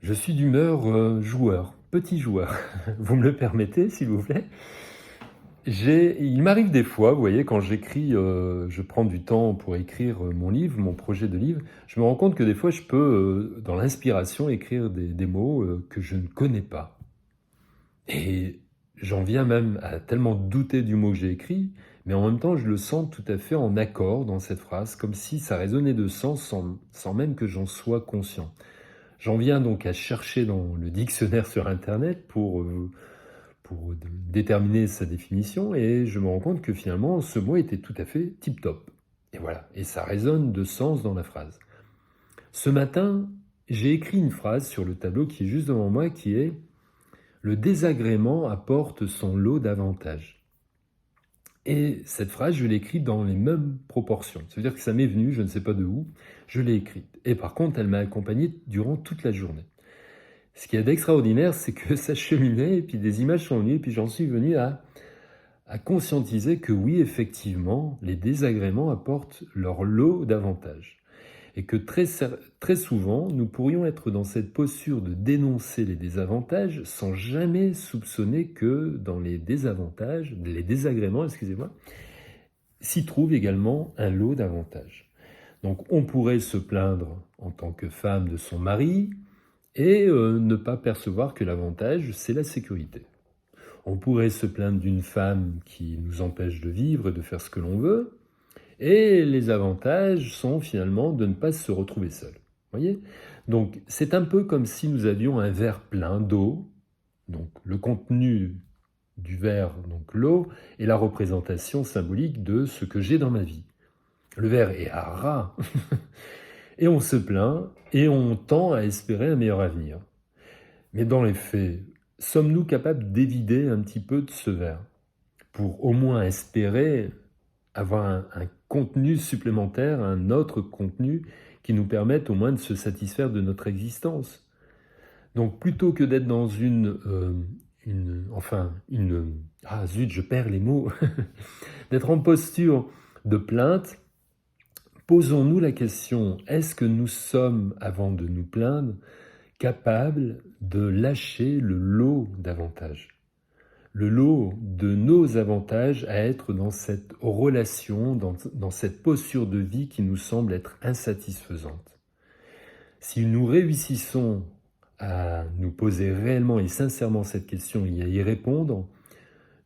Je suis d'humeur joueur, petit joueur. Vous me le permettez, s'il vous plaît? Il m'arrive des fois, vous voyez, quand j'écris, je prends du temps pour écrire mon livre, mon projet de livre, je me rends compte que des fois je peux, dans l'inspiration, écrire des mots que je ne connais pas. Et j'en viens même à tellement douter du mot que j'ai écrit, mais en même temps je le sens tout à fait en accord dans cette phrase, comme si ça résonnait de sens sans même que j'en sois conscient. J'en viens donc à chercher dans le dictionnaire sur internet pour déterminer sa définition et je me rends compte que finalement ce mot était tout à fait tip-top. Et voilà, et ça résonne de sens dans la phrase. Ce matin, j'ai écrit une phrase sur le tableau qui est juste devant moi qui est « Le désagrément apporte son lot d'avantages ». Et cette phrase, je l'ai écrite dans les mêmes proportions. Ça veut dire que ça m'est venu, je ne sais pas de où, je l'ai écrite. Et par contre, elle m'a accompagné durant toute la journée. Ce qui est d'extraordinaire, c'est que ça cheminait, et puis des images sont venues, et puis j'en suis venu à conscientiser que oui, effectivement, les désagréments apportent leur lot d'avantages. Et que très souvent, nous pourrions être dans cette posture de dénoncer les désavantages sans jamais soupçonner que dans les désagréments, excusez-moi, s'y trouve également un lot d'avantages. Donc on pourrait se plaindre en tant que femme de son mari et ne pas percevoir que l'avantage, c'est la sécurité. On pourrait se plaindre d'une femme qui nous empêche de vivre et de faire ce que l'on veut, et les avantages sont finalement de ne pas se retrouver seul. Voyez ? Donc c'est un peu comme si nous avions un verre plein d'eau, donc le contenu du verre, donc l'eau, est la représentation symbolique de ce que j'ai dans ma vie. Le verre est à ras, et on se plaint, et on tend à espérer un meilleur avenir. Mais dans les faits, sommes-nous capables d'évider un petit peu de ce verre pour au moins espérer avoir un contenu supplémentaire, un autre contenu qui nous permette au moins de se satisfaire de notre existence. Donc plutôt que d'être dans ah zut, je perds les mots, d'être en posture de plainte, posons-nous la question, est-ce que nous sommes, avant de nous plaindre, capables de lâcher le lot d'avantages, le lot de nos avantages à être dans cette relation, dans cette posture de vie qui nous semble être insatisfaisante. Si nous réussissons à nous poser réellement et sincèrement cette question et à y répondre,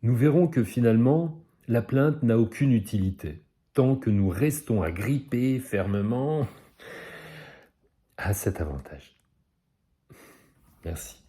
nous verrons que finalement, la plainte n'a aucune utilité, tant que nous restons à gripper fermement à cet avantage. Merci.